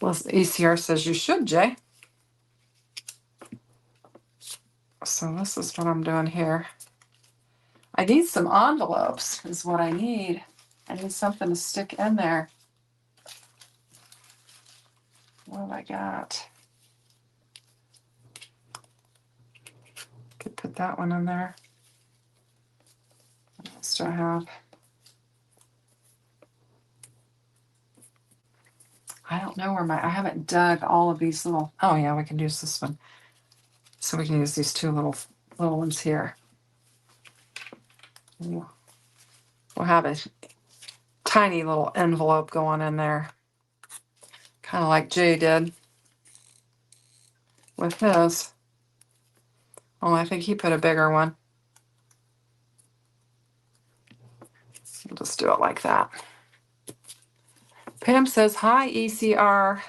Well, ECR says you should, Jay. So this is what I'm doing here. I need some envelopes is what I need. I need something to stick in there. What have I got? Could put that one in there. What else do I have? I don't know where I haven't dug all of these little, oh yeah, we can use this one. So we can use these 2 little ones here. We'll have a tiny little envelope going in there. Kind of like Jay did with his. Oh, I think he put a bigger one. We'll just do it like that. Pam says, hi, ECR.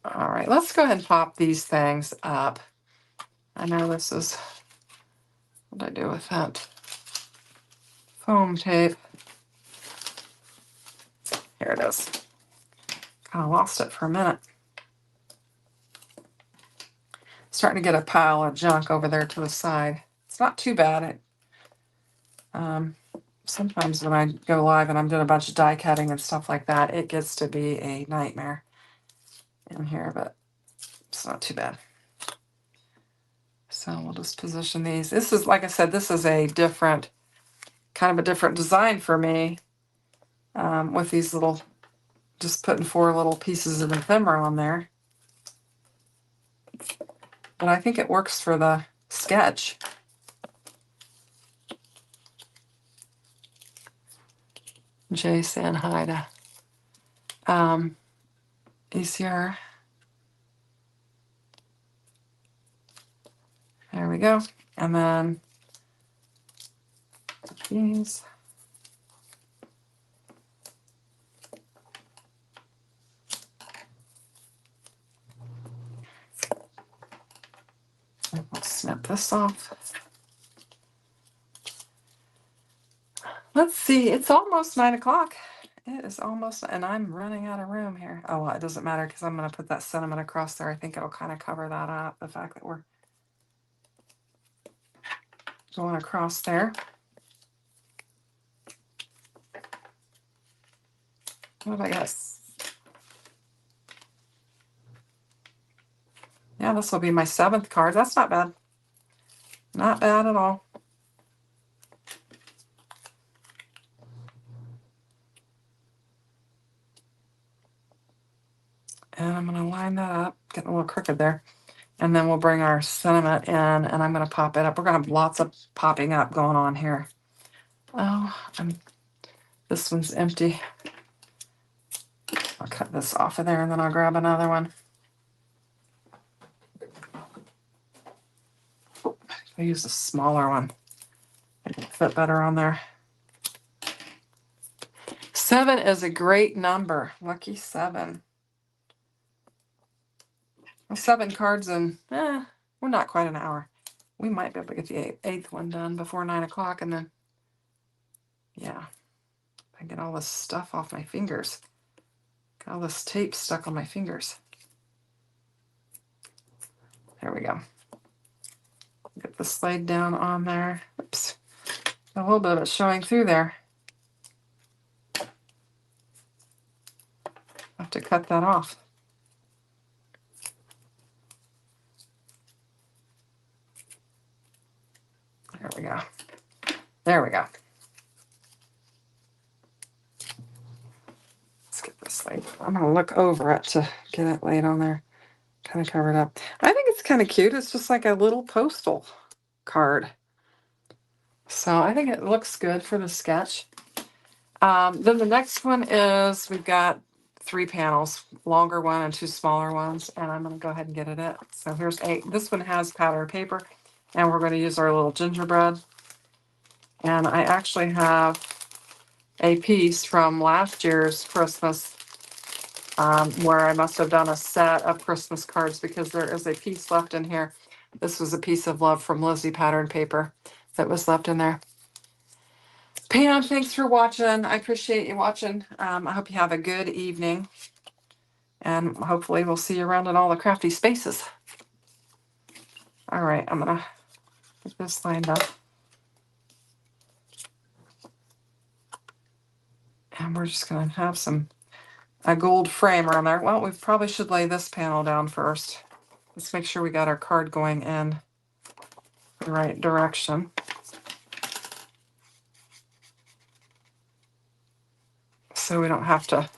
All right, let's go ahead and pop these things up. I know this is, what did I do with that foam tape? Here it is. Kind of lost it for a minute. Starting to get a pile of junk over there to the side. It's not too bad. Sometimes when I go live and I'm doing a bunch of die cutting and stuff like that, it gets to be a nightmare in here, but it's not too bad. So we'll just position these. This is, like I said, this is a different, kind of a different design for me, with these little, just putting 4 little pieces of ephemera on there. But I think it works for the sketch. Jay saying hi to ECR. There we go. And then these. We'll snip this off. Let's see, it's almost 9 o'clock. It is almost, and I'm running out of room here. Oh, well, it doesn't matter because I'm going to put that sentiment across there. I think it'll kind of cover that up, the fact that we're going across there. What have I got? Yeah, this will be my 7th card. That's not bad. Not bad at all. And I'm going to line that up, getting a little crooked there. And then we'll bring our sentiment in, and I'm going to pop it up. We're going to have lots of popping up going on here. Oh, this one's empty. I'll cut this off of there, and then I'll grab another one. I'll use a smaller one. It'll fit better on there. 7 is a great number. Lucky 7. Well, 7 cards in, we're not quite an hour. We might be able to get the 8th one done before 9 o'clock, and then, yeah, I get all this stuff off my fingers. Got all this tape stuck on my fingers. There we go. Get the slide down on there. Oops. A little bit of it showing through there. Have to cut that off. There we go. There we go. Let's get this laid. I'm going to look over it to get it laid on there. Kind of covered up. I think it's kind of cute. It's just like a little postal card. So I think it looks good for the sketch. Then the next one is, we've got 3 panels, longer one and 2 smaller ones, and I'm going to go ahead and get it in. So here's 8. This one has powder paper, and we're going to use our little gingerbread. And I actually have a piece from last year's Christmas, where I must have done a set of Christmas cards, because there is a piece left in here. This was a piece of love from Lizzie pattern paper that was left in there. Pam, thanks for watching. I appreciate you watching. I hope you have a good evening, and hopefully we'll see you around in all the crafty spaces. All right, I'm gonna get this lined up, and we're just gonna have a gold frame around there. Well, we probably should lay this panel down first. Let's make sure we got our card going in the right direction. So we don't have to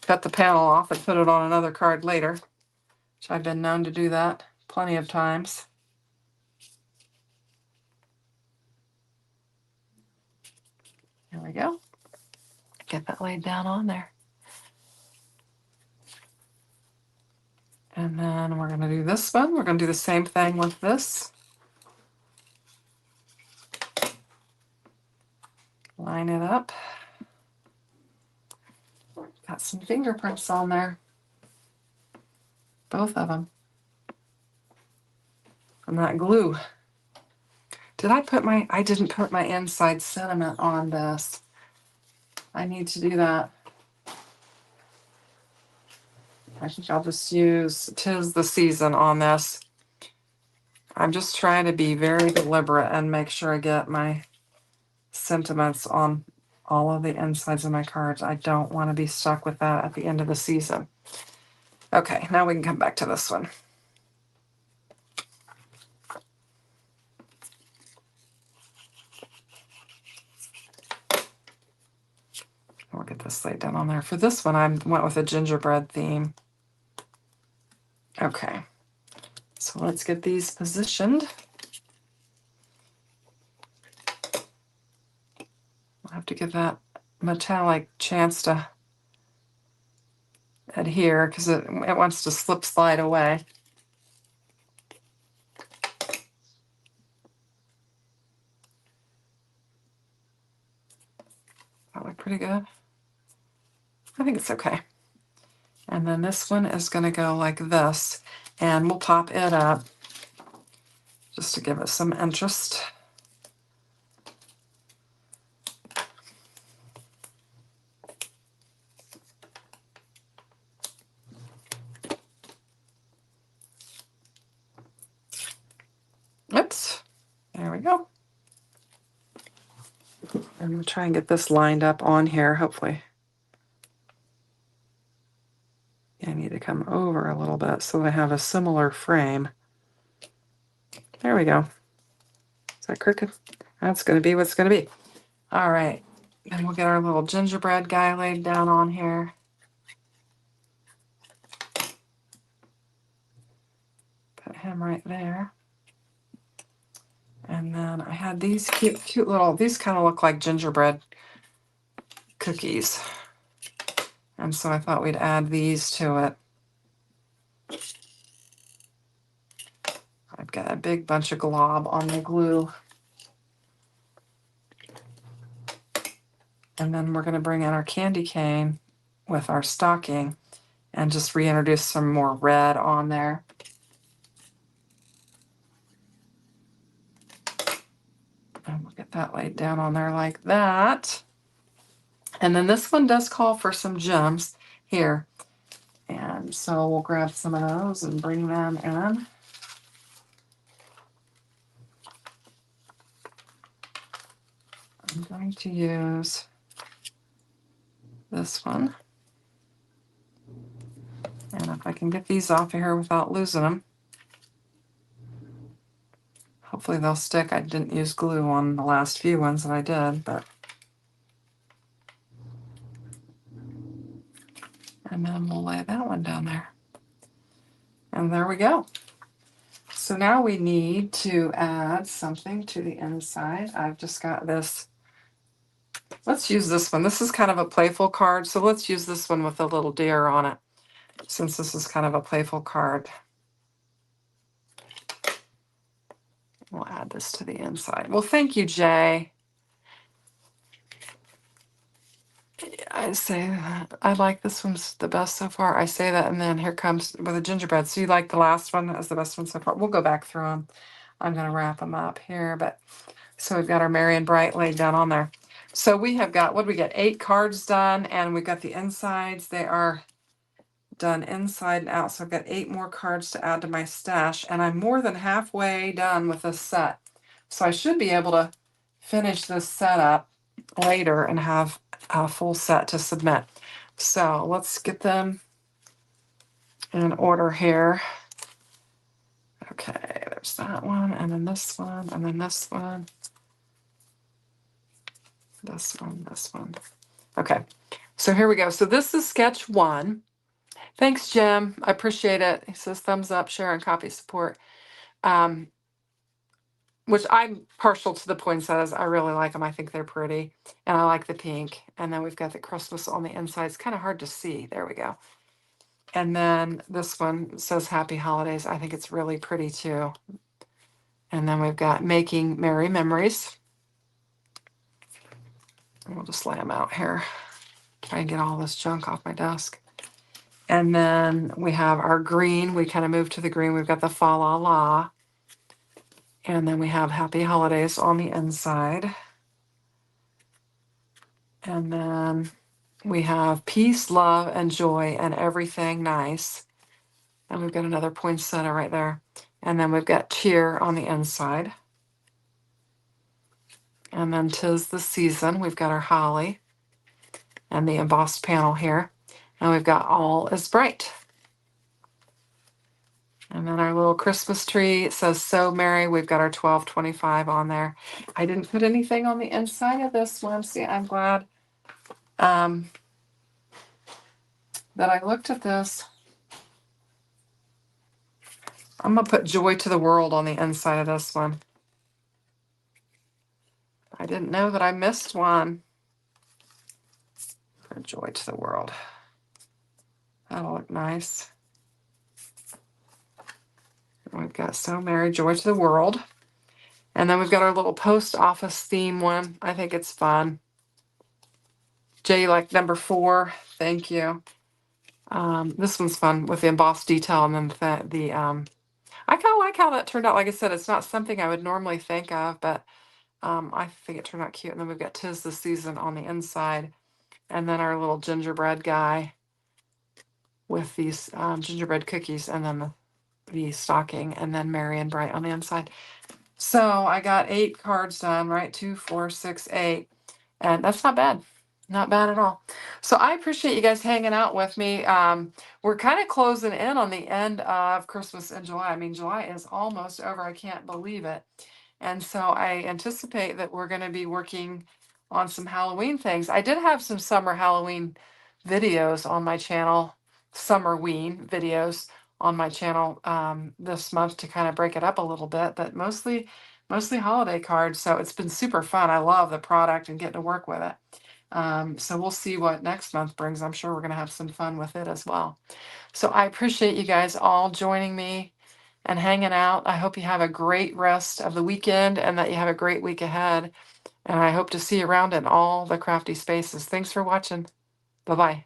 cut the panel off and put it on another card later, which I've been known to do that plenty of times. There we go. Get that laid down on there. And then we're going to do this one. We're going to do the same thing with this. Line it up. Got some fingerprints on there. Both of them. From that glue. Did I put my, I didn't put my inside sentiment on this. I need to do that. I think I'll just use "'Tis the Season" on this. I'm just trying to be very deliberate and make sure I get my sentiments on all of the insides of my cards. I don't want to be stuck with that at the end of the season. Okay, now we can come back to this one. We'll get this laid down on there. For this one, I went with a gingerbread theme. Okay, so let's get these positioned. I'll have to give that metallic chance to adhere because it wants to slide away. That look pretty good. I think it's okay. And then this one is going to go like this, and we'll pop it up just to give it some interest. Oops, there we go. I'm going to try and get this lined up on here, hopefully. I need to come over a little bit so that I have a similar frame. There we go. Is that crooked? That's going to be what's going to be. All right. Then we'll get our little gingerbread guy laid down on here. Put him right there. And then I had these cute little, these kind of look like gingerbread cookies. And so I thought we'd add these to it. I've got a big bunch of glob on the glue. And then we're going to bring in our candy cane with our stocking and just reintroduce some more red on there. And we'll get that laid down on there like that. And then this one does call for some gems here. And so we'll grab some of those and bring them in. I'm going to use this one. And if I can get these off of here without losing them, hopefully they'll stick. I didn't use glue on the last few ones that I did, but. And then we'll lay that one down there. And there we go. So now we need to add something to the inside. I've just got this. Let's use this one. This is kind of a playful card, so let's use this one with a little deer on it, since this is kind of a playful card. We'll add this to the inside. Well, thank you, Jay. I say that I like this one's the best so far. I say that, and then here comes with a gingerbread. So you like the last one as the best one so far. We'll go back through them. I'm going to wrap them up here, but so we've got our Merry and Bright laid down on there. So we have got, what do we get? 8 cards done, and we've got the insides. They are done inside and out. So I've got 8 more cards to add to my stash, and I'm more than halfway done with this set. So I should be able to finish this setup later and have a full set to submit. So let's get them in order here. Okay, there's that one, and then this one, and then this one. This one, this one. Okay, so here we go. So this is sketch 1. Thanks, Jim. I appreciate it. He says thumbs up, share, and copy support. Which I'm partial to the poinsettias. I really like them. I think they're pretty. And I like the pink. And then we've got the Christmas on the inside. It's kind of hard to see. There we go. And then this one says Happy Holidays. I think it's really pretty too. And then we've got Making Merry Memories. We'll just lay them out here. Try and get all this junk off my desk. And then we have our green. We kind of moved to the green. We've got the Fa La La. And then we have Happy Holidays on the inside. And then we have Peace, Love, and Joy, and Everything Nice. And we've got another poinsettia right there. And then we've got Cheer on the inside. And then 'Tis the Season. We've got our holly and the embossed panel here. And we've got All is Bright. And then our little Christmas tree, it says So Merry. We've got our 1225 on there. I didn't put anything on the inside of this one. See, I'm glad that I looked at this. I'm going to put Joy to the World on the inside of this one. I didn't know that I missed one. For Joy to the World. That'll look nice. We've got So Merry, Joy to the World. And then we've got our little post office theme one. I think it's fun. J, like number 4. Thank you. This one's fun with the embossed detail, and then I kind of like how that turned out. Like I said, it's not something I would normally think of, but I think it turned out cute. And then we've got 'Tis the Season on the inside, and then our little gingerbread guy with these gingerbread cookies, and then the stocking, and then Merry and Bright on the inside. So I got 8 cards done, right? 2, 4, 6, 8. And that's not bad. Not bad at all. So I appreciate you guys hanging out with me. We're kind of closing in on the end of Christmas in July. I mean, July is almost over. I can't believe it. And so I anticipate that we're going to be working on some Halloween things. I did have some summer Halloween videos on my channel, Summerween videos on my channel this month to kind of break it up a little bit, but mostly holiday cards. So it's been super fun. I love the product and getting to work with it. So we'll see what next month brings. I'm sure we're going to have some fun with it as well. So I appreciate you guys all joining me and hanging out. I hope you have a great rest of the weekend and that you have a great week ahead. And I hope to see you around in all the crafty spaces. Thanks for watching. Bye-bye.